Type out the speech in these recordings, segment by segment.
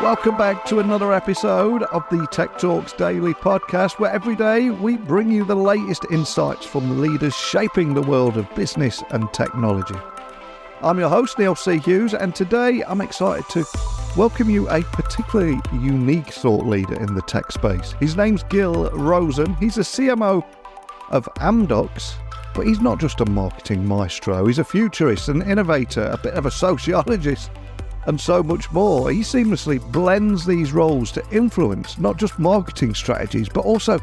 Welcome back to another episode of the Tech Talks Daily podcast, where every day we bring you the latest insights from the leaders shaping the world of business and technology. I'm your host, Neil C. Hughes, and today I'm excited to welcome you a particularly unique thought leader in the tech space. His name's Gil Rosen. He's a CMO of Amdocs, but he's not just a marketing maestro. He's a futurist, an innovator, a bit of a sociologist, and so much more. He seamlessly blends these roles to influence not just marketing strategies, but also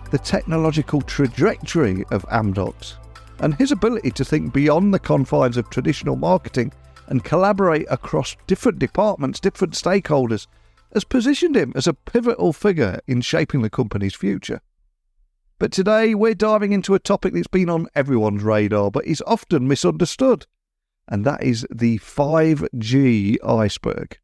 the technological trajectory of Amdocs. And his ability to think beyond the confines of traditional marketing and collaborate across different departments, different stakeholders, has positioned him as a pivotal figure in shaping the company's future. But today we're diving into a topic that's been on everyone's radar, but is often misunderstood. And that is the 5G iceberg.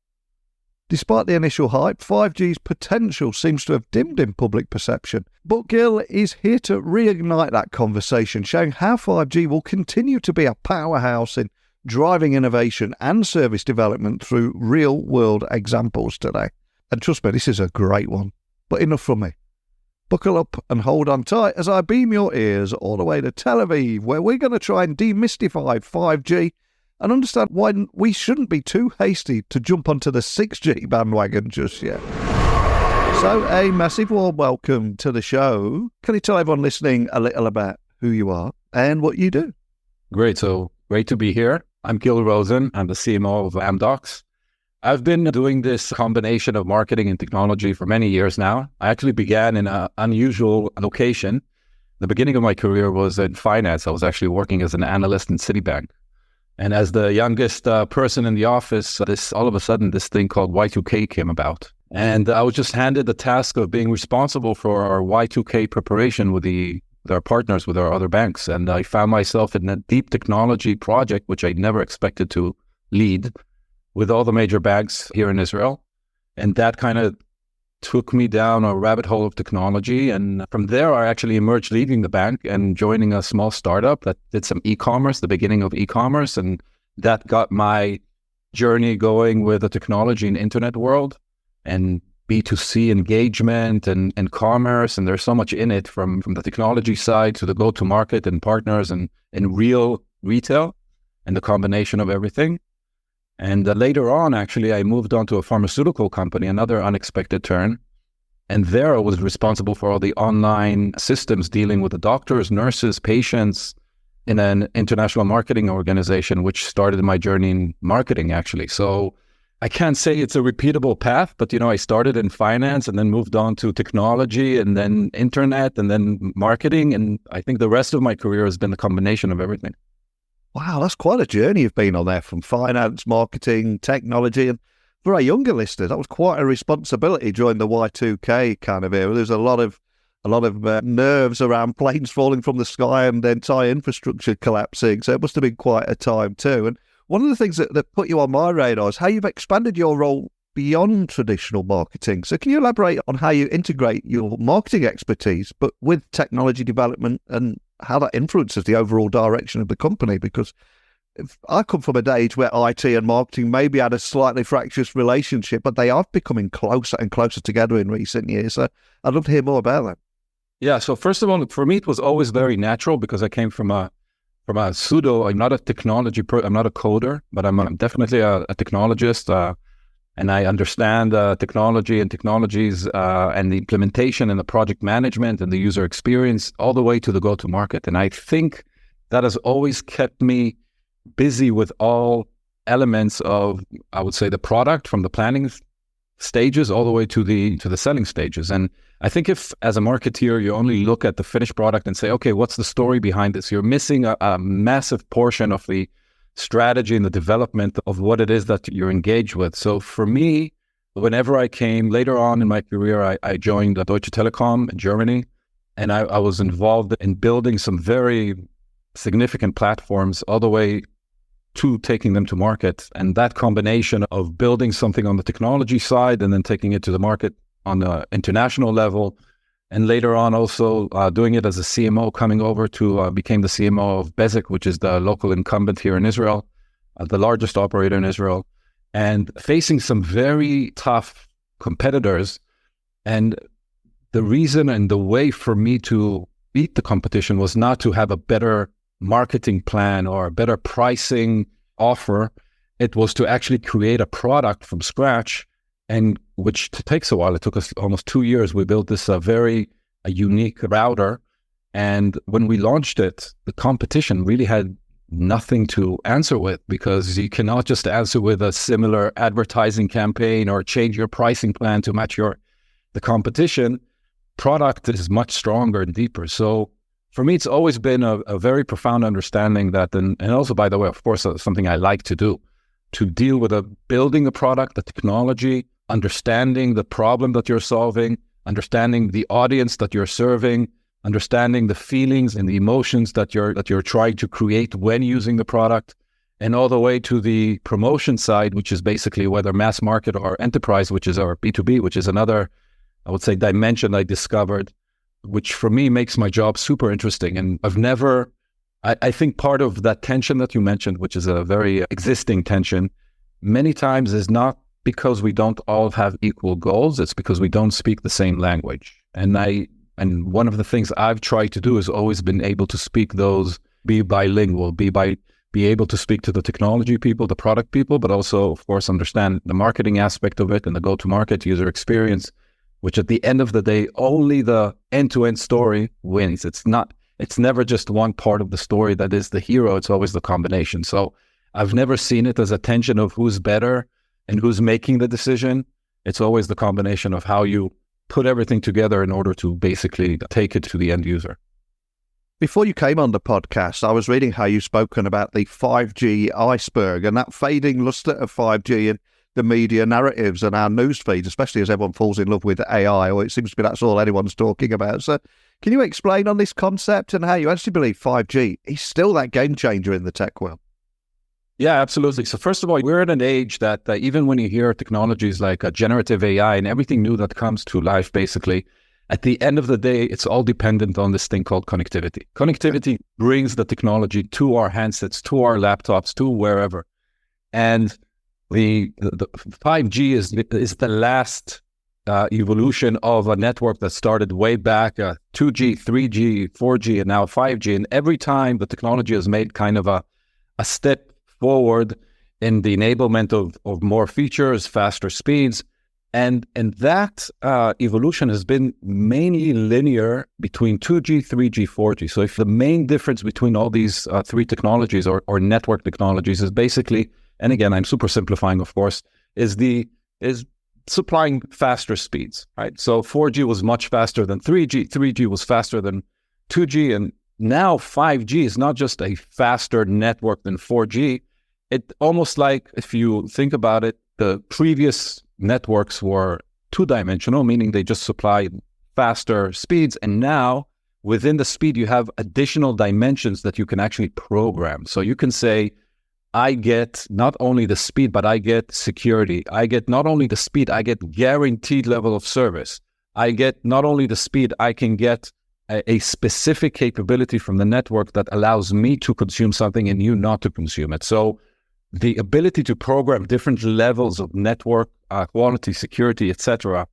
Despite the initial hype, 5G's potential seems to have dimmed in public perception. But Gil is here to reignite that conversation, showing how 5G will continue to be a powerhouse in driving innovation and service development through real-world examples today. And trust me, this is a great one. But enough from me. Buckle up and hold on tight as I beam your ears all the way to Tel Aviv, where we're going to try and demystify 5G and understand why we shouldn't be too hasty to jump onto the 6G bandwagon just yet. So a massive warm welcome to the show. Can you tell everyone listening a little about who you are and what you do? Great. So great to be here. I'm Gil Rosen. I'm the CMO of Amdocs. I've been doing this combination of marketing and technology for many years now. I actually began in an unusual location. The beginning of my career was in finance. I was actually working as an analyst in Citibank. And as the youngest person in the office, all of a sudden, this thing called Y2K came about. And I was just handed the task of being responsible for our Y2K preparation with our partners, with our other banks. And I found myself in a deep technology project, which I never expected to lead, with all the major banks here in Israel. And that kind of took me down a rabbit hole of technology. And from there, I actually emerged leaving the bank and joining a small startup that did some e-commerce, the beginning of e-commerce. And that got my journey going with the technology and internet world and B2C engagement and commerce. And there's so much in it from the technology side to the go-to-market and partners and real retail and the combination of everything. And later on, actually, I moved on to a pharmaceutical company, another unexpected turn. And there I was responsible for all the online systems dealing with the doctors, nurses, patients in an international marketing organization, which started my journey in marketing, actually. So I can't say it's a repeatable path, but, I started in finance and then moved on to technology and then internet and then marketing. And I think the rest of my career has been a combination of everything. Wow, that's quite a journey you've been on there, from finance, marketing, technology. And for our younger listeners, that was quite a responsibility during the Y2K kind of era. There's a lot of nerves around planes falling from the sky and the entire infrastructure collapsing. So it must have been quite a time too. And one of the things that put you on my radar is how you've expanded your role beyond traditional marketing. So can you elaborate on how you integrate your marketing expertise, but with technology development and how that influences the overall direction of the company? Because if I come from a age where IT and marketing maybe had a slightly fractious relationship, but they are becoming closer and closer together in recent years. So I'd love to hear more about that. Yeah. So first of all, for me, it was always very natural because I came from a pseudo. I'm not a technology I'm not a coder, but I'm definitely a technologist. And I understand technology and technologies and the implementation and the project management and the user experience all the way to the go-to-market. And I think that has always kept me busy with all elements of, I would say, the product, from the planning stages all the way to the selling stages. And I think if, as a marketeer, you only look at the finished product and say, okay, what's the story behind this? You're missing a massive portion of the strategy and the development of what it is that you're engaged with. So for me, whenever I came later on in my career, I joined Deutsche Telekom in Germany, and I was involved in building some very significant platforms all the way to taking them to market. And that combination of building something on the technology side and then taking it to the market on the international level, and later on also doing it as a CMO, coming over to became the CMO of Bezeq, which is the local incumbent here in Israel, the largest operator in Israel. and facing some very tough competitors. And the reason and the way for me to beat the competition was not to have a better marketing plan or a better pricing offer. It was to actually create a product from scratch, and which takes a while. It took us almost 2 years. We built this very unique router. And when we launched it, the competition really had nothing to answer with, because you cannot just answer with a similar advertising campaign or change your pricing plan to match the competition. Product is much stronger and deeper. So for me, it's always been a very profound understanding that, and also, by the way, of course, something I like to do, to deal with building a product, the technology, understanding the problem that you're solving, understanding the audience that you're serving, understanding the feelings and the emotions that you're trying to create when using the product, and all the way to the promotion side, which is basically whether mass market or enterprise, which is our B2B, which is another, I would say, dimension I discovered, which for me makes my job super interesting. And I think part of that tension that you mentioned, which is a very existing tension, many times is not because we don't all have equal goals, it's because we don't speak the same language. And one of the things I've tried to do is always been able to speak those, be bilingual, be able to speak to the technology people, the product people, but also, of course, understand the marketing aspect of it and the go-to-market user experience, which at the end of the day, only the end-to-end story wins. It's never just one part of the story that is the hero. It's always the combination. So I've never seen it as a tension of who's better and who's making the decision. It's always the combination of how you put everything together in order to basically take it to the end user. Before you came on the podcast, I was reading how you've spoken about the 5G iceberg and that fading luster of 5G and the media narratives and our news feeds, especially as everyone falls in love with AI, or it seems to be that's all anyone's talking about. So can you explain on this concept and how you actually believe 5G is still that game changer in the tech world? Yeah, absolutely. So first of all, we're at an age that even when you hear technologies like generative AI and everything new that comes to life, basically, at the end of the day, it's all dependent on this thing called connectivity. Connectivity brings the technology to our handsets, to our laptops, to wherever. And the 5G is the last evolution of a network that started way back, 2G, 3G, 4G, and now 5G. And every time the technology has made kind of a step forward in the enablement of more features, faster speeds. And that evolution has been mainly linear between 2G, 3G, 4G. So if the main difference between all these three technologies or network technologies is basically, and again, I'm super simplifying, of course, is supplying faster speeds, right? So 4G was much faster than 3G, 3G was faster than 2G, and now 5G is not just a faster network than 4G. It almost like, if you think about it, the previous networks were two-dimensional, meaning they just supplied faster speeds. And now within the speed, you have additional dimensions that you can actually program. So you can say, I get not only the speed, but I get security. I get not only the speed, I get guaranteed level of service. I get not only the speed, I can get a specific capability from the network that allows me to consume something and you not to consume it. So the ability to program different levels of network quality, security, etc.,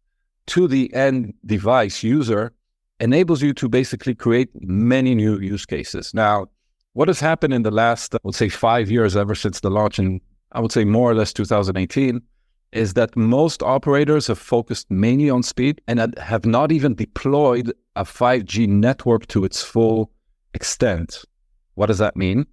to the end device user enables you to basically create many new use cases. Now, what has happened in the last, I would say, 5 years, ever since the launch in, I would say, more or less 2018, is that most operators have focused mainly on speed and have not even deployed a 5G network to its full extent. What does that mean?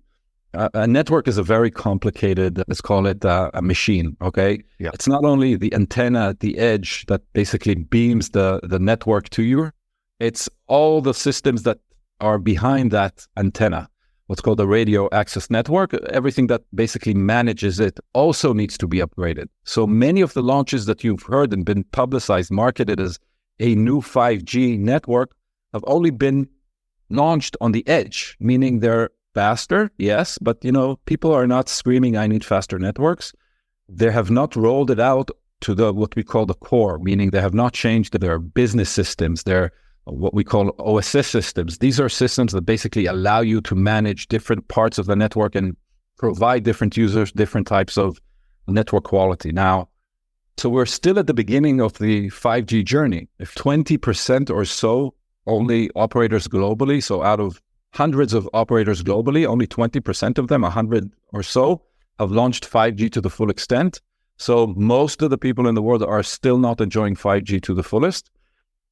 A network is a very complicated, let's call it a machine, okay? Yeah. It's not only the antenna at the edge that basically beams the network to you, it's all the systems that are behind that antenna, what's called the radio access network. Everything that basically manages it also needs to be upgraded. So many of the launches that you've heard and been publicized, marketed as a new 5G network, have only been launched on the edge, meaning they're faster, yes, but people are not screaming, I need faster networks. They have not rolled it out to what we call the core, meaning they have not changed their business systems, their what we call OSS systems. These are systems that basically allow you to manage different parts of the network and provide different users different types of network quality. Now, so we're still at the beginning of the 5G journey. If 20% or so only operators globally, so out of hundreds of operators globally, only 20% of them, 100 or so, have launched 5G to the full extent. So most of the people in the world are still not enjoying 5G to the fullest.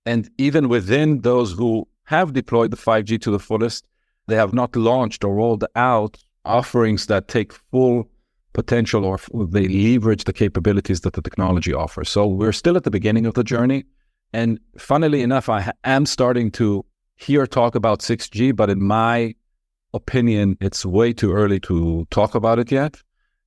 And even within those who have deployed the 5G to the fullest, they have not launched or rolled out offerings that take full potential or they leverage the capabilities that the technology offers. So we're still at the beginning of the journey. And funnily enough, I am starting to hear talk about 6G, but in my opinion, it's way too early to talk about it yet.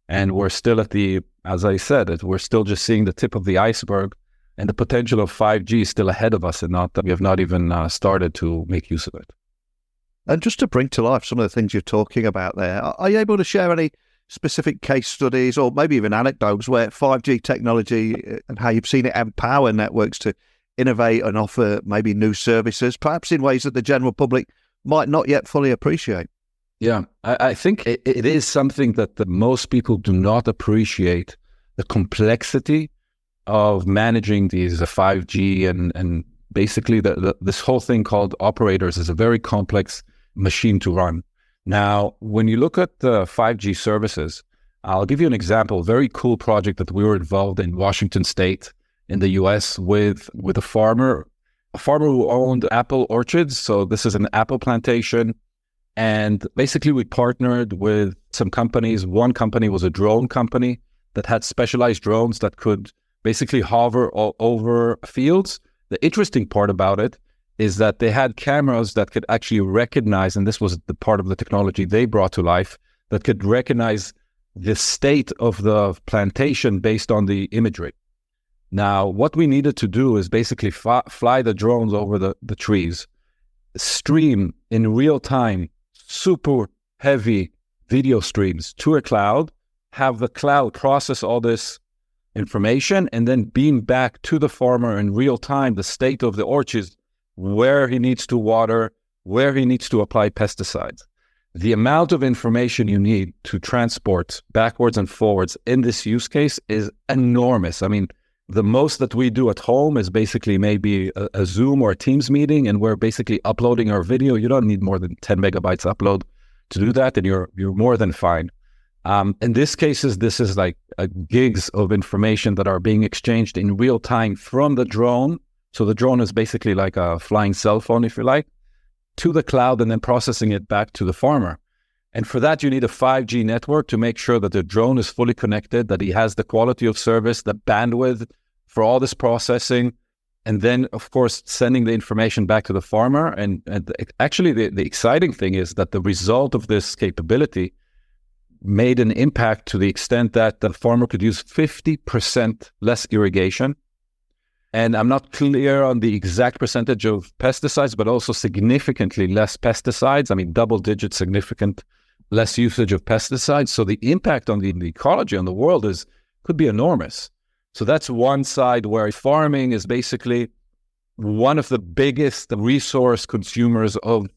And we're still at the, as I said, we're still just seeing the tip of the iceberg, and the potential of 5G is still ahead of us, and not that we have not even started to make use of it. And just to bring to life some of the things you're talking about there, are you able to share any specific case studies or maybe even anecdotes where 5G technology and how you've seen it empower networks to innovate and offer maybe new services, perhaps in ways that the general public might not yet fully appreciate? Yeah, I think it is something that most people do not appreciate, the complexity of managing these 5G and basically this whole thing called operators is a very complex machine to run. Now, when you look at the 5G services, I'll give you an example, a very cool project that we were involved in Washington State in the US with a farmer who owned apple orchards. So this is an apple plantation. And basically we partnered with some companies. One company was a drone company that had specialized drones that could basically hover all over fields. The interesting part about it is that they had cameras that could actually recognize, and this was the part of the technology they brought to life, that could recognize the state of the plantation based on the imagery. Now, what we needed to do is basically fly the drones over the trees, stream in real time super heavy video streams to a cloud, have the cloud process all this information, and then beam back to the farmer in real time the state of the orchards, where he needs to water, where he needs to apply pesticides. The amount of information you need to transport backwards and forwards in this use case is enormous. I mean, the most that we do at home is basically maybe a Zoom or a Teams meeting, and we're basically uploading our video. You don't need more than 10 megabytes upload to do that, and you're more than fine. In this cases, this is like gigs of information that are being exchanged in real time from the drone. So the drone is basically like a flying cell phone, if you like, to the cloud and then processing it back to the farmer. And for that, you need a 5G network to make sure that the drone is fully connected, that he has the quality of service, the bandwidth for all this processing, and then, of course, sending the information back to the farmer. And actually, the exciting thing is that the result of this capability made an impact to the extent that the farmer could use 50% less irrigation. And I'm not clear on the exact percentage of pesticides, but also significantly less pesticides. I mean, double-digit significant less usage of pesticides. So the impact on the ecology, on the world could be enormous. So that's one side where farming is basically one of the biggest resource consumers of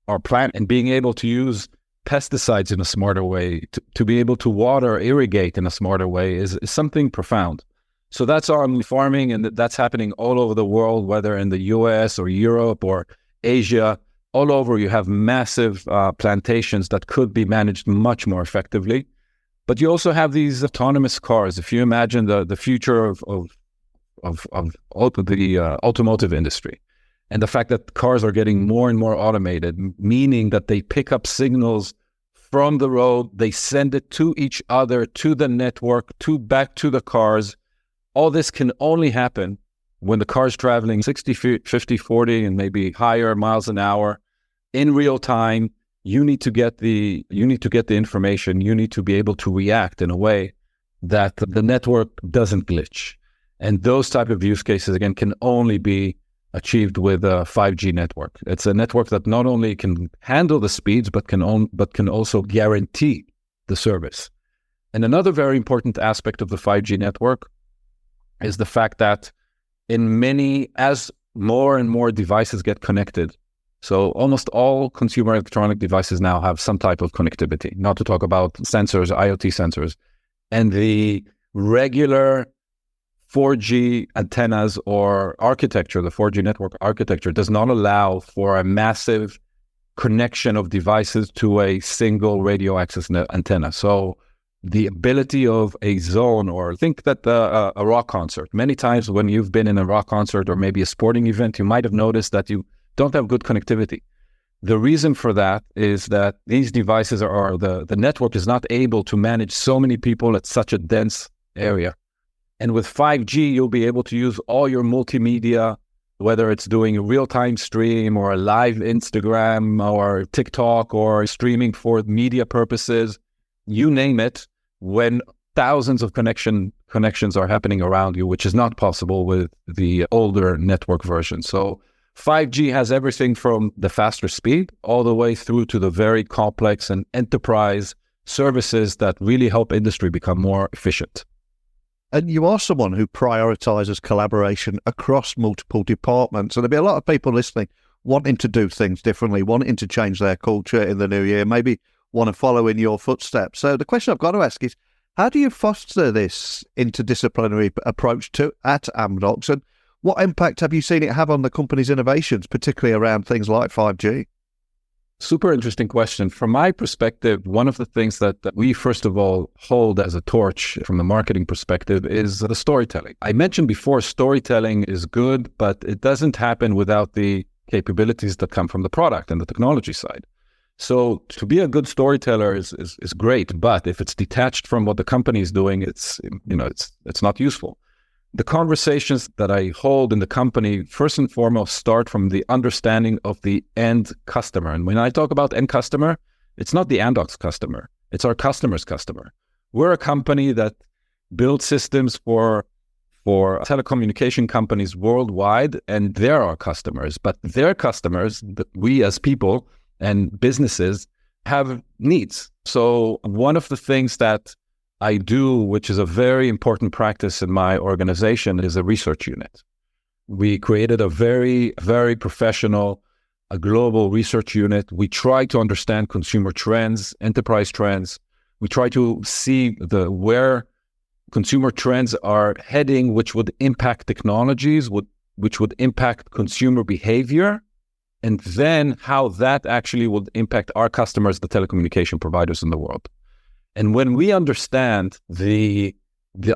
our planet, and being able to use pesticides in a smarter way, to be able to water, irrigate in a smarter way is something profound. So that's on farming, and that's happening all over the world, whether in the US or Europe or Asia. All over, you have massive plantations that could be managed much more effectively. But you also have these autonomous cars. If you imagine the future of the automotive industry, and the fact that cars are getting more and more automated, meaning that they pick up signals from the road, they send it to each other, to the network, back to the cars. All this can only happen when the car's traveling 60, 50, 40, and maybe higher miles an hour in real time. You need to get the information. You need to be able to react in a way that the network doesn't glitch. And those type of use cases, again, can only be achieved with a 5G network. It's a network that not only can handle the speeds, but can also guarantee the service. And another very important aspect of the 5G network is the fact that as more and more devices get connected, so almost all consumer electronic devices now have some type of connectivity, not to talk about sensors, IoT sensors. And the regular 4G antennas or architecture, the 4G network architecture, does not allow for a massive connection of devices to a single radio access antenna. So the ability of a zone, or think that a rock concert, many times when you've been in a rock concert or maybe a sporting event, you might have noticed that you don't have good connectivity. The reason for that is that these devices the network is not able to manage so many people at such a dense area. And with 5G, you'll be able to use all your multimedia, whether it's doing a real-time stream or a live Instagram or TikTok or streaming for media purposes, you name it, when thousands of connections are happening around you, which is not possible with the older network version. So 5G has everything from the faster speed all the way through to the very complex and enterprise services that really help industry become more efficient. And you are someone who prioritizes collaboration across multiple departments. And there'll be a lot of people listening wanting to do things differently, wanting to change their culture in the new year, maybe want to follow in your footsteps. So the question I've got to ask is, how do you foster this interdisciplinary approach at Amdocs? And what impact have you seen it have on the company's innovations, particularly around things like 5G? Super interesting question. From my perspective, one of the things that we first of all hold as a torch from the marketing perspective is the storytelling. I mentioned before, storytelling is good, but it doesn't happen without the capabilities that come from the product and the technology side. So to be a good storyteller is great, but if it's detached from what the company is doing, it's not useful. The conversations that I hold in the company, first and foremost, start from the understanding of the end customer. And when I talk about end customer, it's not the Amdocs customer. It's our customer's customer. We're a company that builds systems for telecommunication companies worldwide, and they're our customers. But their customers, we as people and businesses, have needs. So one of the things that I do, which is a very important practice in my organization, is a research unit. We created a very, very professional, a global research unit. We try to understand consumer trends, enterprise trends. We try to see where consumer trends are heading, which would impact technologies, which would impact consumer behavior, and then how that actually would impact our customers, the telecommunication providers in the world. And when we understand the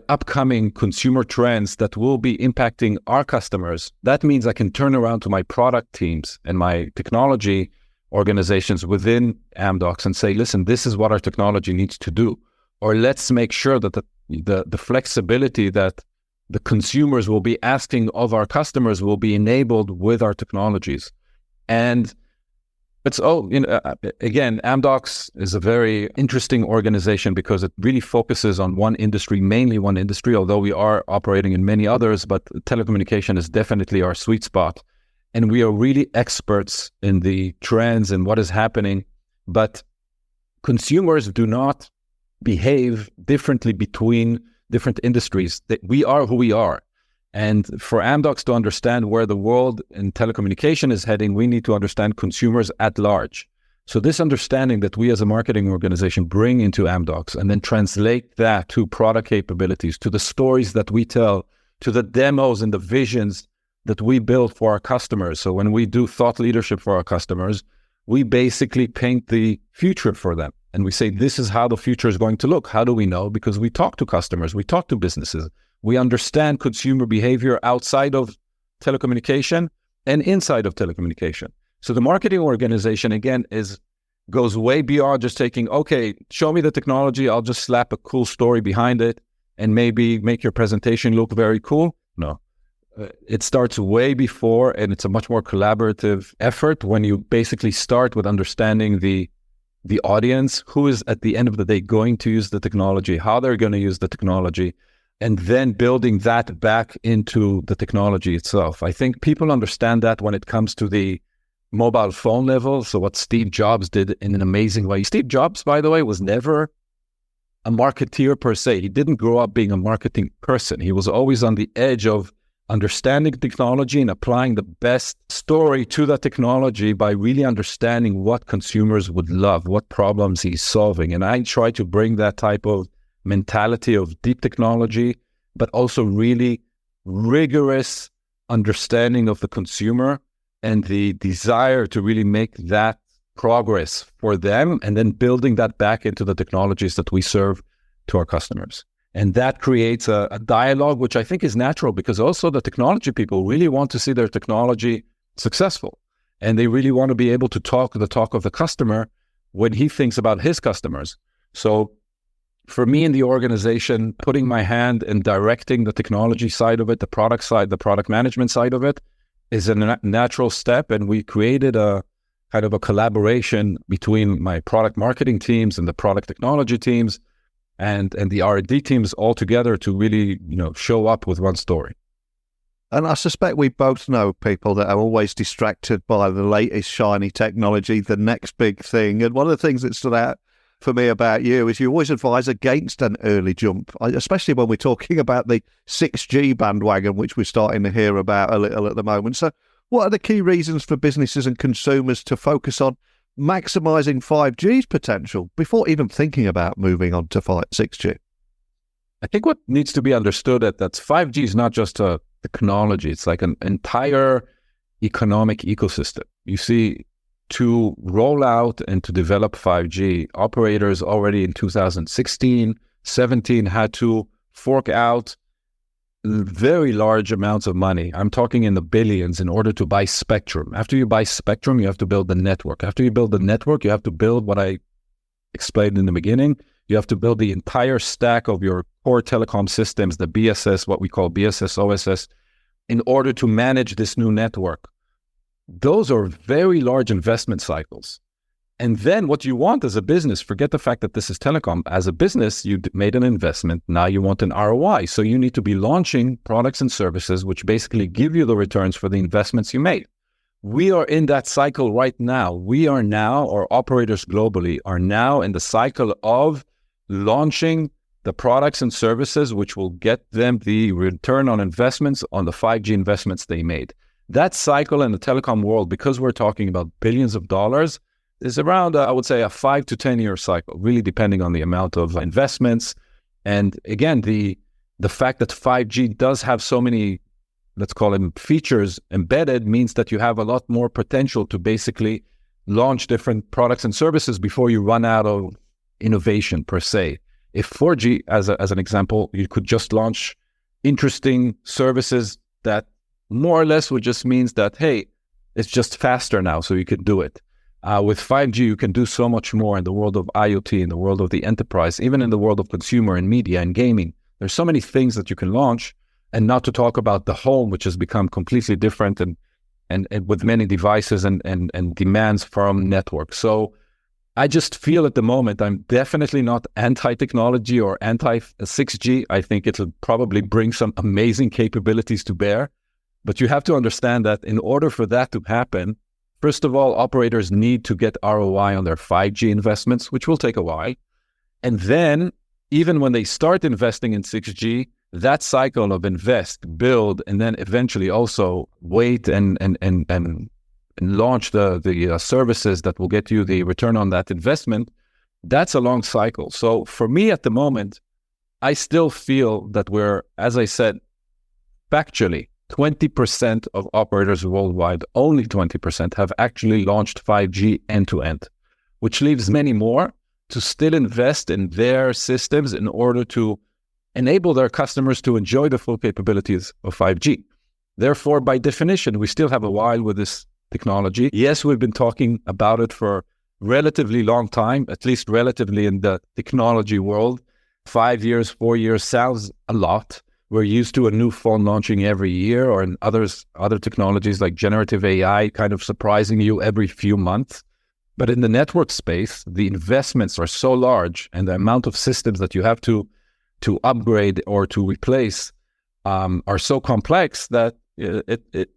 upcoming consumer trends that will be impacting our customers, that means I can turn around to my product teams and my technology organizations within Amdocs and say, listen, this is what our technology needs to do. Or let's make sure that the flexibility that the consumers will be asking of our customers will be enabled with our technologies. And again, Amdocs is a very interesting organization because it really focuses on one industry, mainly one industry, although we are operating in many others, but telecommunication is definitely our sweet spot. And we are really experts in the trends and what is happening, but consumers do not behave differently between different industries. We are who we are. And for Amdocs to understand where the world in telecommunication is heading, we need to understand consumers at large. So this understanding that we as a marketing organization bring into Amdocs and then translate that to product capabilities, to the stories that we tell, to the demos and the visions that we build for our customers. So when we do thought leadership for our customers, we basically paint the future for them. And we say, this is how the future is going to look. How do we know? Because we talk to customers, we talk to businesses. We understand consumer behavior outside of telecommunication and inside of telecommunication. So the marketing organization, again, goes way beyond just taking, okay, show me the technology, I'll just slap a cool story behind it and maybe make your presentation look very cool. No, it starts way before, and it's a much more collaborative effort when you basically start with understanding the audience, who is at the end of the day going to use the technology, how they're going to use the technology, and then building that back into the technology itself. I think people understand that when it comes to the mobile phone level. So what Steve Jobs did in an amazing way. Steve Jobs, by the way, was never a marketeer per se. He didn't grow up being a marketing person. He was always on the edge of understanding technology and applying the best story to that technology by really understanding what consumers would love, what problems he's solving. And I try to bring that type of mentality of deep technology, but also really rigorous understanding of the consumer and the desire to really make that progress for them, and then building that back into the technologies that we serve to our customers. And that creates a dialogue, which I think is natural, because also the technology people really want to see their technology successful. And they really want to be able to talk the talk of the customer when he thinks about his customers. So for me in the organization, putting my hand in directing the technology side of it, the product side, the product management side of it, is a natural step. And we created a kind of a collaboration between my product marketing teams and the product technology teams and the R&D teams all together to really, show up with one story. And I suspect we both know people that are always distracted by the latest shiny technology, the next big thing. And one of the things that stood out for me about you is you always advise against an early jump, especially when we're talking about the 6G bandwagon, which we're starting to hear about a little at the moment. So what are the key reasons for businesses and consumers to focus on maximizing 5G's potential before even thinking about moving on to 6G? I think what needs to be understood that 5G is not just a technology. It's like an entire economic ecosystem. You see, to roll out and to develop 5G, operators already in 2016, 17 had to fork out very large amounts of money. I'm talking in the billions in order to buy spectrum. After you buy spectrum, you have to build the network. After you build the network, you have to build what I explained in the beginning. You have to build the entire stack of your core telecom systems, the BSS, what we call BSS, OSS, in order to manage this new network. Those are very large investment cycles. And then what you want as a business, forget the fact that this is telecom. As a business, you made an investment. Now you want an ROI. So you need to be launching products and services which basically give you the returns for the investments you made. We are in that cycle right now. We are now, or operators globally, are now in the cycle of launching the products and services which will get them the return on investments on the 5G investments they made. That cycle in the telecom world, because we're talking about billions of dollars, is around, I would say, a 5 to 10 year cycle, really depending on the amount of investments. And again, the fact that 5G does have so many, let's call them features embedded, means that you have a lot more potential to basically launch different products and services before you run out of innovation per se. If 4G, as an example, you could just launch interesting services that more or less would just means that, hey, it's just faster now, so you can do it. With 5G, you can do so much more in the world of IoT, in the world of the enterprise, even in the world of consumer and media and gaming. There's so many things that you can launch, and not to talk about the home, which has become completely different and with many devices and demands from networks. So I just feel at the moment, I'm definitely not anti-technology or anti-6G. I think it'll probably bring some amazing capabilities to bear. But you have to understand that in order for that to happen, first of all, operators need to get ROI on their 5G investments, which will take a while. And then, even when they start investing in 6G, that cycle of invest, build, and then eventually also wait and launch the services that will get you the return on that investment, that's a long cycle. So for me at the moment, I still feel that we're, as I said, factually, 20% of operators worldwide, only 20% have actually launched 5G end-to-end, which leaves many more to still invest in their systems in order to enable their customers to enjoy the full capabilities of 5G. Therefore, by definition, we still have a while with this technology. Yes, we've been talking about it for relatively long time, at least relatively in the technology world. 5 years, 4 years sounds a lot. We're used to a new phone launching every year, or in other technologies like generative AI kind of surprising you every few months. But in the network space, the investments are so large, and the amount of systems that you have to upgrade or to replace are so complex that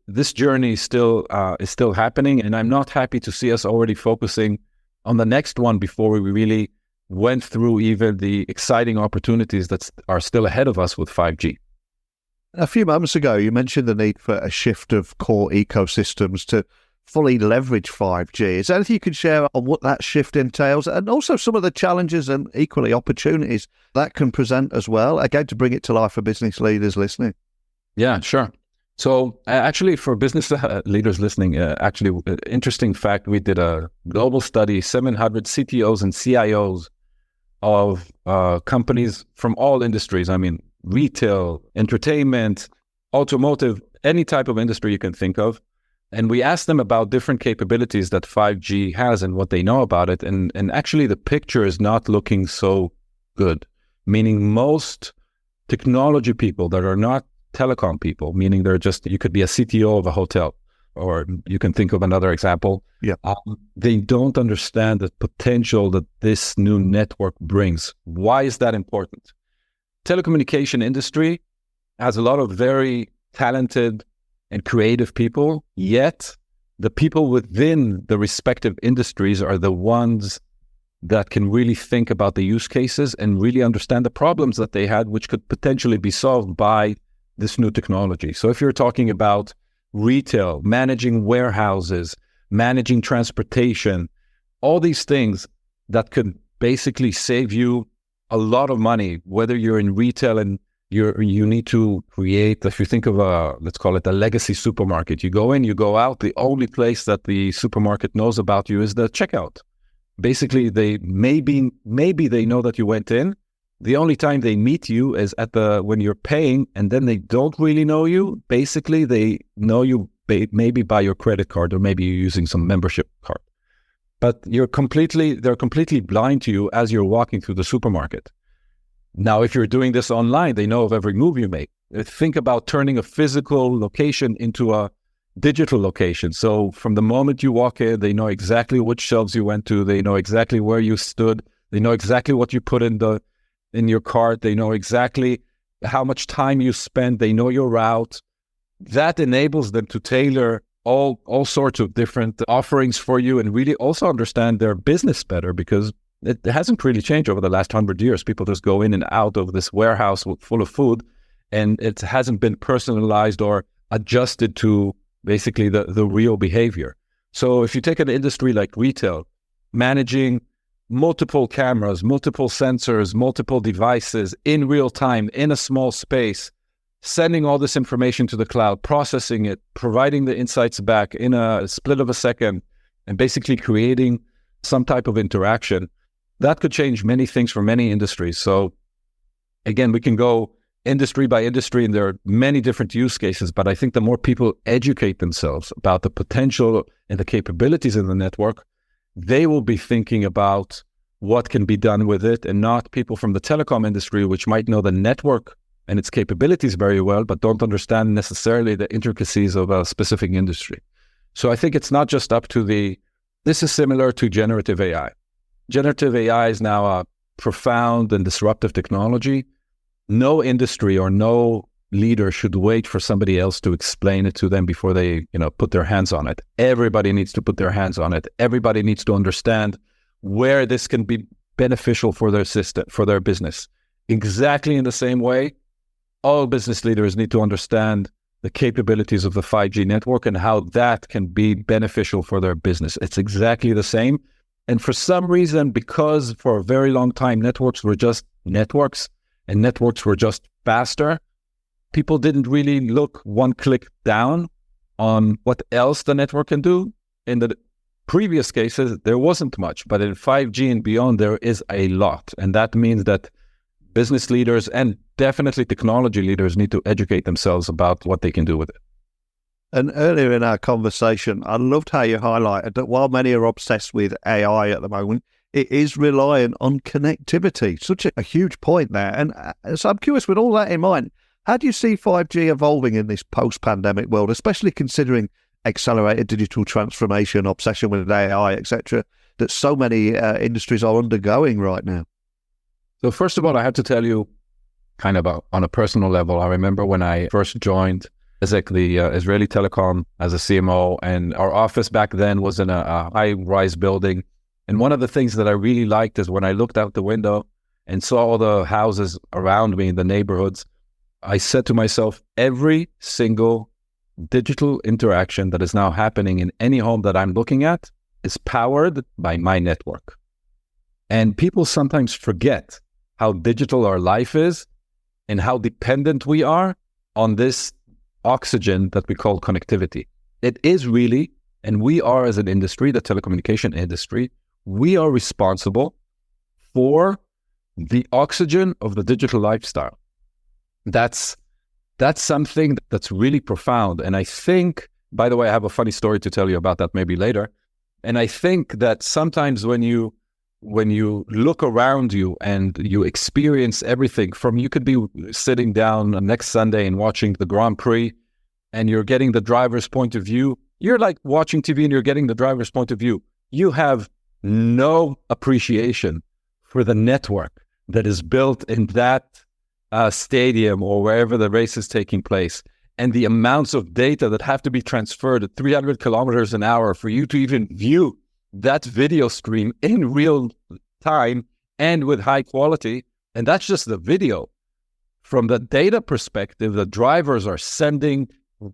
this journey is still happening. And I'm not happy to see us already focusing on the next one before we really went through even the exciting opportunities that are still ahead of us with 5G. A few moments ago, you mentioned the need for a shift of core ecosystems to fully leverage 5G. Is there anything you could share on what that shift entails, and also some of the challenges and equally opportunities that can present as well, again, to bring it to life for business leaders listening? Yeah, sure. So actually, for business leaders listening, interesting fact, we did a global study, 700 CTOs and CIOs of companies from all industries. I mean, retail, entertainment, automotive, any type of industry you can think of. And we asked them about different capabilities that 5G has and what they know about it. And actually, the picture is not looking so good, meaning most technology people that are not telecom people, meaning they're just, you could be a CTO of a hotel, or you can think of another example. Yeah. They don't understand the potential that this new network brings. Why is that important? Telecommunication industry has a lot of very talented and creative people, yet the people within the respective industries are the ones that can really think about the use cases and really understand the problems that they had, which could potentially be solved by this new technology. So if you're talking about retail, managing warehouses, managing transportation, all these things that could basically save you a lot of money, whether you're in retail and you need to create, if you think of let's call it a legacy supermarket, you go in, you go out, the only place that the supermarket knows about you is the checkout. Basically, they maybe they know that you went in. The only time they meet you is when you're paying, and then they don't really know you. Basically, they know you maybe by your credit card, or maybe you're using some membership card. But they're completely blind to you as you're walking through the supermarket. Now, if you're doing this online, they know of every move you make. Think about turning a physical location into a digital location. So from the moment you walk in, they know exactly which shelves you went to. They know exactly where you stood. They know exactly what you put in your cart. They know exactly how much time you spend. They know your route. That enables them to tailor all sorts of different offerings for you, and really also understand their business better, because it hasn't really changed over the last 100 years. People just go in and out of this warehouse full of food, and it hasn't been personalized or adjusted to basically the real behavior. So if you take an industry like retail, managing multiple cameras, multiple sensors, multiple devices in real time, in a small space, sending all this information to the cloud, processing it, providing the insights back in a split of a second, and basically creating some type of interaction, that could change many things for many industries. So again, we can go industry by industry, and there are many different use cases, but I think the more people educate themselves about the potential and the capabilities in the network, they will be thinking about what can be done with it, and not people from the telecom industry, which might know the network and its capabilities very well, but don't understand necessarily the intricacies of a specific industry. So I think it's not just up to this is similar to generative AI. Generative AI is now a profound and disruptive technology. No industry or no leader should wait for somebody else to explain it to them before they, put their hands on it. Everybody needs to put their hands on it. Everybody needs to understand where this can be beneficial for their system, for their business. Exactly in the same way, all business leaders need to understand the capabilities of the 5G network and how that can be beneficial for their business. It's exactly the same. And for some reason, because for a very long time, networks were just networks and networks were just faster, people didn't really look one click down on what else the network can do. In the previous cases, there wasn't much, but in 5G and beyond, there is a lot. And that means that business leaders and definitely technology leaders need to educate themselves about what they can do with it. And earlier in our conversation, I loved how you highlighted that while many are obsessed with AI at the moment, it is reliant on connectivity. Such a huge point there. And so I'm curious, with all that in mind, how do you see 5G evolving in this post-pandemic world, especially considering accelerated digital transformation, obsession with AI, etc., that so many industries are undergoing right now? So first of all, I have to tell you, kind of on a personal level, I remember when I first joined the Israeli telecom as a CMO, and our office back then was in a high-rise building. And one of the things that I really liked is when I looked out the window and saw all the houses around me in the neighborhoods, I said to myself, every single digital interaction that is now happening in any home that I'm looking at is powered by my network. And people sometimes forget how digital our life is and how dependent we are on this oxygen that we call connectivity. It is really, and we are as an industry, the telecommunication industry, we are responsible for the oxygen of the digital lifestyle. That's something that's really profound. And I think, by the way, I have a funny story to tell you about that maybe later. And I think that sometimes when you look around you and you experience everything from, you could be sitting down next Sunday and watching the Grand Prix and you're getting the driver's point of view. You're like watching TV and you're getting the driver's point of view. You have no appreciation for the network that is built in that stadium or wherever the race is taking place, and the amounts of data that have to be transferred at 300 kilometers an hour for you to even view that video stream in real time and with high quality. And that's just the video. From the data perspective, the drivers are sending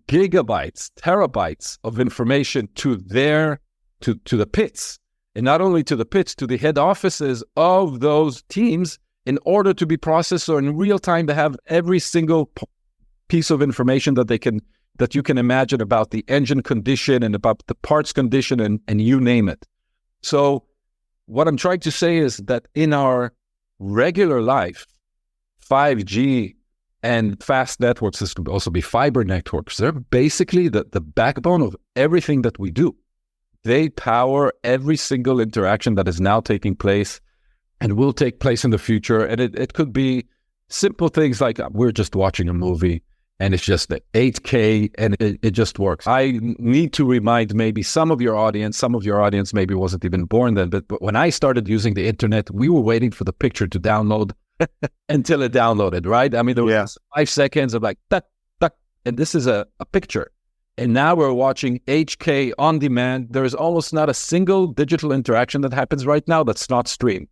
gigabytes, terabytes of information to the pits. And not only to the pits, to the head offices of those teams in order to be processed, or in real time to have every single piece of information that you can imagine about the engine condition and about the parts condition and you name it. So what I'm trying to say is that in our regular life, 5G and fast networks, this could also be fiber networks, they're basically the backbone of everything that we do. They power every single interaction that is now taking place and will take place in the future. And it could be simple things like we're just watching a movie and it's just 8K and it just works. I need to remind maybe some of your audience maybe wasn't even born then, but when I started using the internet, we were waiting for the picture to download until it downloaded, right? I mean, there was 5 seconds of like, tuck, tuck, and this is a picture. And now we're watching HK on demand. There is almost not a single digital interaction that happens right now that's not streamed.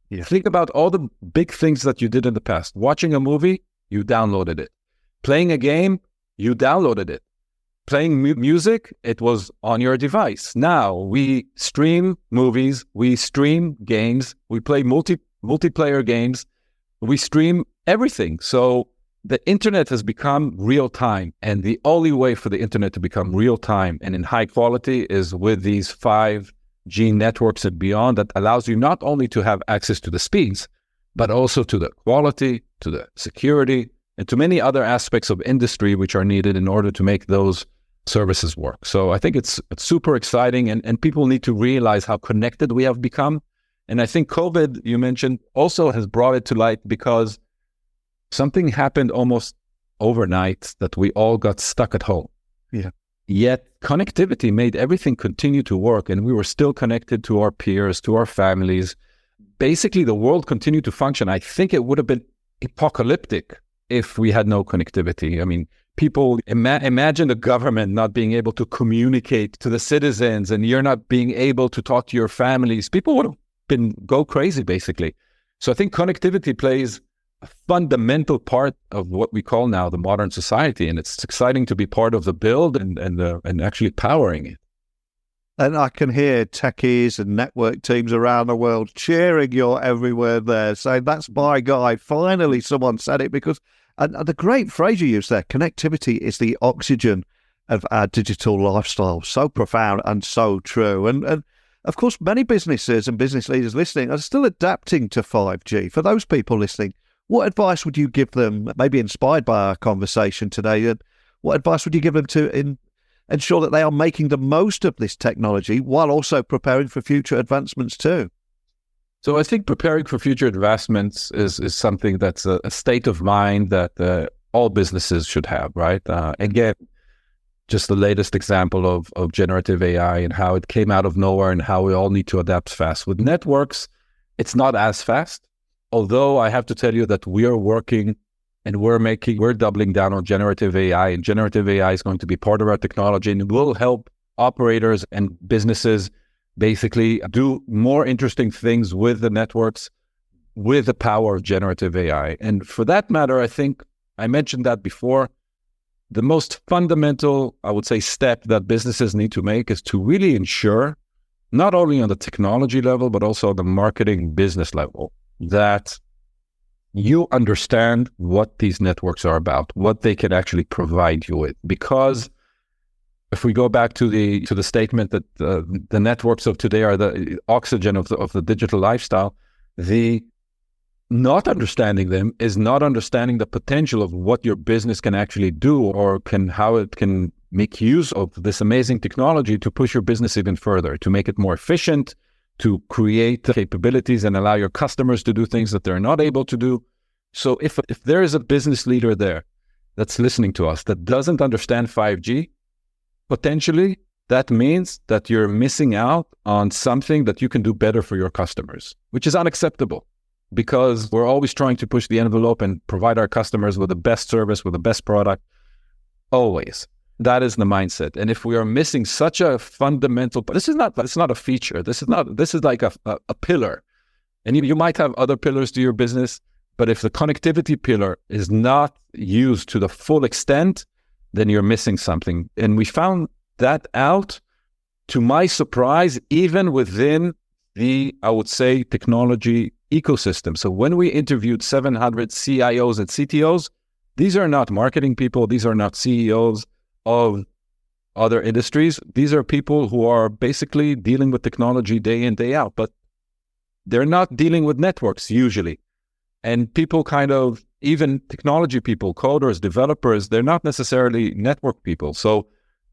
Yeah. Think about all the big things that you did in the past. Watching a movie, you downloaded it. Playing a game, you downloaded it. Playing music, it was on your device. Now we stream movies, we stream games, we play multiplayer games, we stream everything. So the internet has become real time, and the only way for the internet to become real time and in high quality is with these 5G networks and beyond that allows you not only to have access to the speeds, but also to the quality, to the security, and to many other aspects of industry which are needed in order to make those services work. So I think it's super exciting, and people need to realize how connected we have become. And I think COVID, you mentioned, also has brought it to light because something happened almost overnight that we all got stuck at home. Yeah. Yet connectivity made everything continue to work, and we were still connected to our peers, to our families. Basically, the world continued to function. I think it would have been apocalyptic if we had no connectivity. I mean, people imagine the government not being able to communicate to the citizens, and you're not being able to talk to your families. People would have go crazy, basically. So I think connectivity plays a fundamental part of what we call now the modern society, and it's exciting to be part of the build and actually powering it. And I can hear techies and network teams around the world cheering your every word there, saying, that's my guy. Finally, someone said it, because and the great phrase you used there, connectivity is the oxygen of our digital lifestyle. So profound and so true. And of course, many businesses and business leaders listening are still adapting to 5G. For those people listening, what advice would you give them, maybe inspired by our conversation today? And what advice would you give them to ensure that they are making the most of this technology while also preparing for future advancements too? So I think preparing for future advancements is something that's a state of mind that all businesses should have, right? Again, just the latest example of generative AI and how it came out of nowhere and how we all need to adapt fast. With networks, it's not as fast. Although I have to tell you that we are working and we're doubling down on generative AI, and generative AI is going to be part of our technology, and it will help operators and businesses basically do more interesting things with the networks, with the power of generative AI. And for that matter, I think I mentioned that before, the most fundamental, I would say, step that businesses need to make is to really ensure, not only on the technology level, but also on the marketing business level, that you understand what these networks are about, what they can actually provide you with. Because if we go back to the statement that the networks of today are the oxygen of the digital lifestyle, the not understanding them is not understanding the potential of what your business can actually do, or how it can make use of this amazing technology to push your business even further, to make it more efficient, to create capabilities and allow your customers to do things that they're not able to do. So if there is a business leader there that's listening to us that doesn't understand 5G, potentially that means that you're missing out on something that you can do better for your customers, which is unacceptable, because we're always trying to push the envelope and provide our customers with the best service, with the best product, always. That is the mindset. And if we are missing such a fundamental, but it's not a feature. This is like a pillar. And you might have other pillars to your business, but if the connectivity pillar is not used to the full extent, then you're missing something. And we found that out, to my surprise, even within the, I would say, technology ecosystem. So when we interviewed 700 CIOs and CTOs, these are not marketing people. These are not CEOs of other industries. These are people who are basically dealing with technology day in, day out, but they're not dealing with networks usually. And people even technology people, coders, developers, they're not necessarily network people. So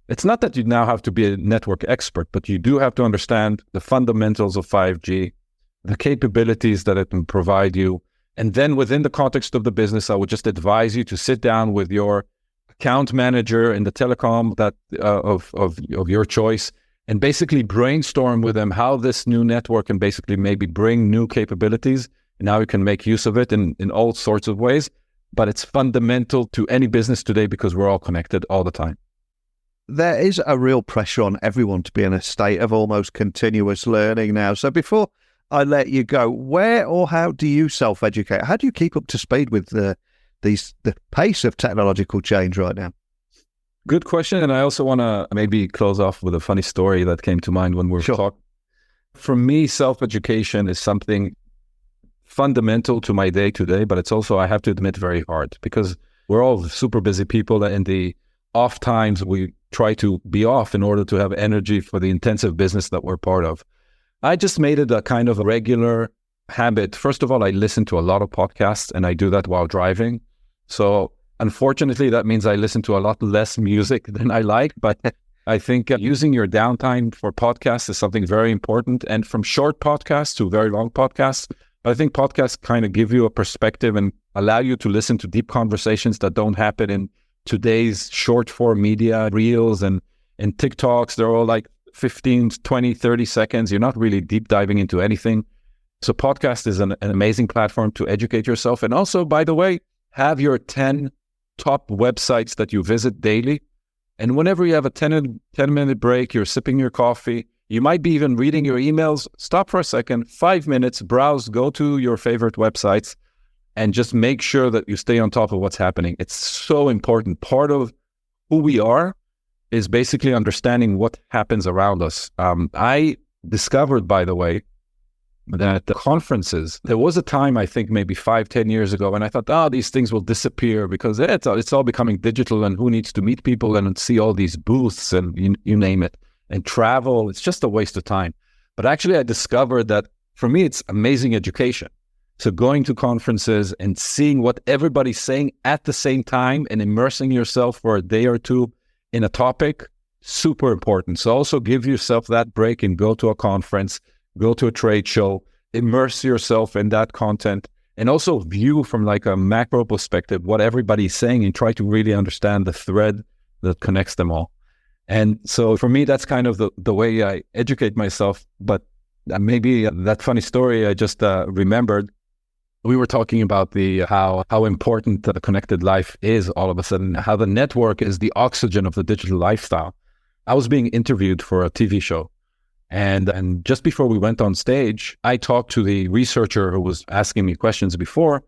it's not that you now have to be a network expert, but you do have to understand the fundamentals of 5G, the capabilities that it can provide you. And then within the context of the business, I would just advise you to sit down with your account manager in the telecom of your choice and basically brainstorm with them how this new network can basically maybe bring new capabilities. And now you can make use of it in all sorts of ways. But it's fundamental to any business today because we're all connected all the time. There is a real pressure on everyone to be in a state of almost continuous learning now. So before I let you go, where or how do you self-educate? How do you keep up to speed with the pace of technological change right now? Good question. And I also want to maybe close off with a funny story that came to mind when we were talking. For me, self-education is something fundamental to my day-to-day, but it's also, I have to admit, very hard, because we're all super busy people. In the off times, we try to be off in order to have energy for the intensive business that we're part of. I just made it a kind of a regular habit. First of all, I listen to a lot of podcasts, and I do that while driving. So unfortunately, that means I listen to a lot less music than I like, but I think using your downtime for podcasts is something very important. And from short podcasts to very long podcasts, I think podcasts kind of give you a perspective and allow you to listen to deep conversations that don't happen in today's short form media, reels and TikToks. They're all like 15, 20, 30 seconds. You're not really deep diving into anything. So podcast is an amazing platform to educate yourself. And also, by the way, have your 10 top websites that you visit daily. And whenever you have a 10-minute break, you're sipping your coffee, you might be even reading your emails, stop for a second, 5 minutes, browse, go to your favorite websites, and just make sure that you stay on top of what's happening. It's so important. Part of who we are is basically understanding what happens around us. I discovered, by the way, that the conferences, there was a time, I think maybe 5-10 years ago, and I thought, these things will disappear because it's all becoming digital, and who needs to meet people and see all these booths and you name it, and travel, it's just a waste of time. But actually I discovered that for me, it's amazing education. So going to conferences and seeing what everybody's saying at the same time and immersing yourself for a day or two in a topic, super important. So also give yourself that break and go to a conference, go to a trade show, immerse yourself in that content, and also view from like a macro perspective what everybody's saying and try to really understand the thread that connects them all. And so for me, that's kind of the way I educate myself. But maybe that funny story I just remembered, we were talking about how important the connected life is all of a sudden, how the network is the oxygen of the digital lifestyle. I was being interviewed for a TV show. And just before we went on stage, I talked to the researcher who was asking me questions before.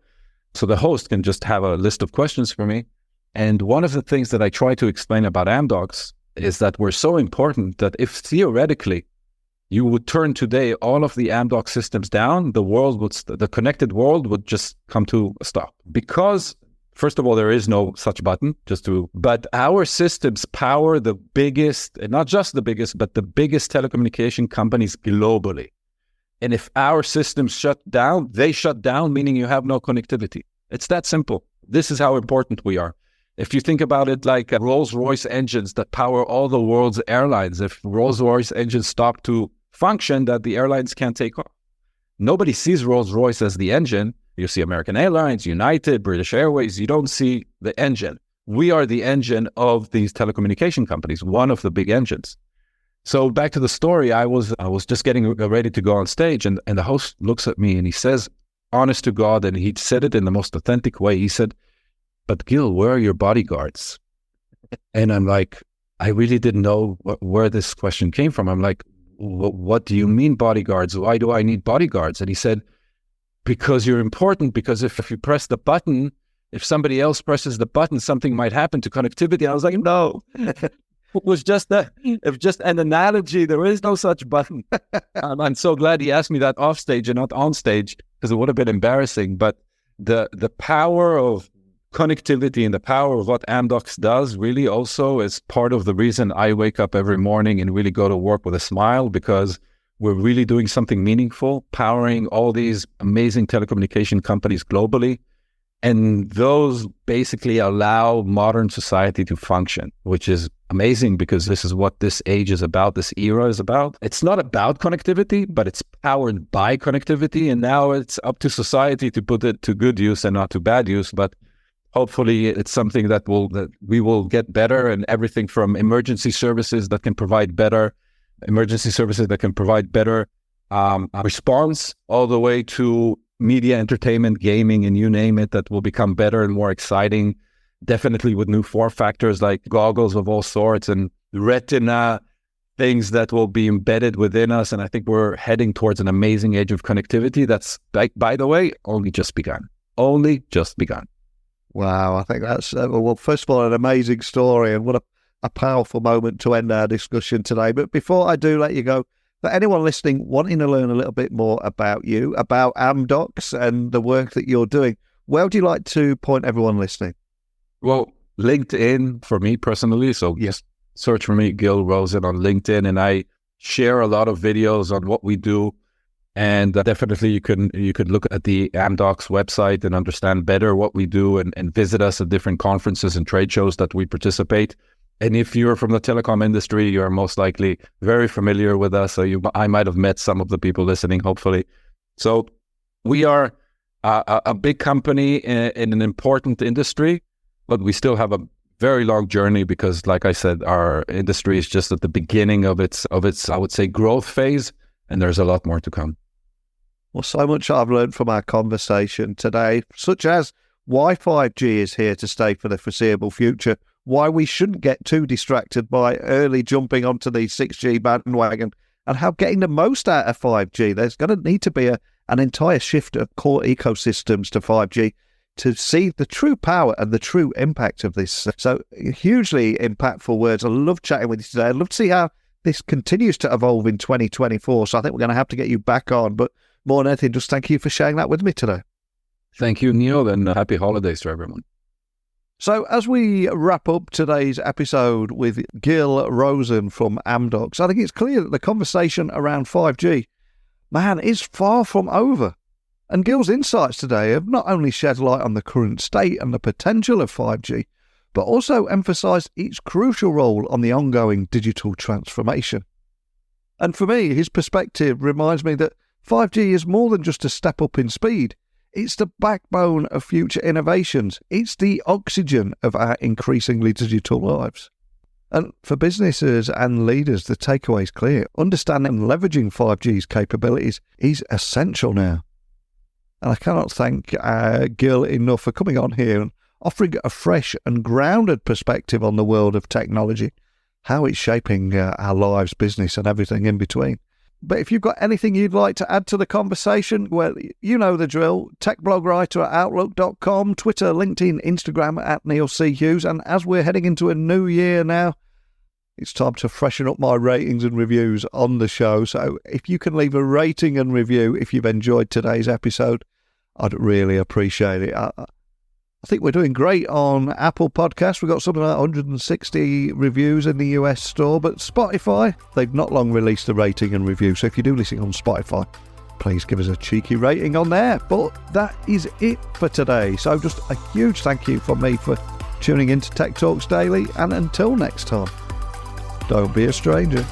So the host can just have a list of questions for me. And one of the things that I try to explain about Amdocs is that we're so important that if theoretically you would turn today all of the Amdocs systems down, the connected world would just come to a stop. Because, first of all, there is no such button, but our systems power the biggest, and not just the biggest, but the biggest telecommunication companies globally. And if our systems shut down, they shut down, meaning you have no connectivity. It's that simple. This is how important we are. If you think about it like Rolls-Royce engines that power all the world's airlines, if Rolls-Royce engines stop to function, that the airlines can't take off. Nobody sees Rolls-Royce as the engine. You see American Airlines, United, British Airways. You don't see the engine. We are the engine of these telecommunication companies, one of the big engines. So back to the story, I was just getting ready to go on stage, and the host looks at me and he says, honest to God, and he said it in the most authentic way. He said, "But Gil, where are your bodyguards?" And I'm like, I really didn't know where this question came from. I'm like, what do you mean bodyguards? Why do I need bodyguards? And he said, because you're important, because if you press the button, if somebody else presses the button, something might happen to connectivity. And I was like, no, it was just an analogy. There is no such button. I'm so glad he asked me that off stage and not on stage, because it would have been embarrassing. But the power of connectivity and the power of what Amdocs does really also is part of the reason I wake up every morning and really go to work with a smile, because we're really doing something meaningful, powering all these amazing telecommunication companies globally. And those basically allow modern society to function, which is amazing, because this is what this age is about, this era is about. It's not about connectivity, but it's powered by connectivity. And now it's up to society to put it to good use and not to bad use. But hopefully it's something that we will get better, and everything from emergency services that can provide better response, all the way to media, entertainment, gaming, and you name it, that will become better and more exciting, definitely with new form factors like goggles of all sorts and retina things that will be embedded within us. And I think we're heading towards an amazing age of connectivity that's, by the way, only just begun. Wow, I think that's, well, first of all, an amazing story, and what a powerful moment to end our discussion today. But before I do let you go, for anyone listening wanting to learn a little bit more about you, about Amdocs and the work that you're doing, where would you like to point everyone listening? Well, LinkedIn for me personally. So yes, search for me, Gil Rosen, on LinkedIn, and I share a lot of videos on what we do. And definitely you could look at the Amdocs website and understand better what we do, and visit us at different conferences and trade shows that we participate. And if you're from the telecom industry, you're most likely very familiar with us. So I might have met some of the people listening, hopefully. So we are a big company in an important industry, but we still have a very long journey, because, like I said, our industry is just at the beginning of its I would say, growth phase, and there's a lot more to come. Well, so much I've learned from our conversation today, such as why 5G is here to stay for the foreseeable future, why we shouldn't get too distracted by early jumping onto the 6G bandwagon, and how getting the most out of 5G, there's going to need to be an entire shift of core ecosystems to 5G to see the true power and the true impact of this. So hugely impactful words. I love chatting with you today. I'd love to see how this continues to evolve in 2024. So I think we're going to have to get you back on. But more than anything, just thank you for sharing that with me today. Thank you, Neil, and happy holidays to everyone. So as we wrap up today's episode with Gil Rosen from Amdocs, I think it's clear that the conversation around 5G, man, is far from over. And Gil's insights today have not only shed light on the current state and the potential of 5G, but also emphasised its crucial role on the ongoing digital transformation. And for me, his perspective reminds me that 5G is more than just a step up in speed. It's the backbone of future innovations. It's the oxygen of our increasingly digital lives. And for businesses and leaders, the takeaway is clear. Understanding and leveraging 5G's capabilities is essential now. And I cannot thank Gil enough for coming on here and offering a fresh and grounded perspective on the world of technology, how it's shaping our lives, business, and everything in between. But if you've got anything you'd like to add to the conversation, well, you know the drill. Techblogwriter at outlook.com, Twitter, LinkedIn, Instagram at Neil C. Hughes. And as we're heading into a new year now, it's time to freshen up my ratings and reviews on the show. So if you can leave a rating and review if you've enjoyed today's episode, I'd really appreciate it. I think we're doing great on Apple Podcasts. We've got something like 160 reviews in the US store, but Spotify, they've not long released a rating and review. So if you do listen on Spotify, please give us a cheeky rating on there. But that is it for today. So just a huge thank you from me for tuning into Tech Talks Daily. And until next time, don't be a stranger.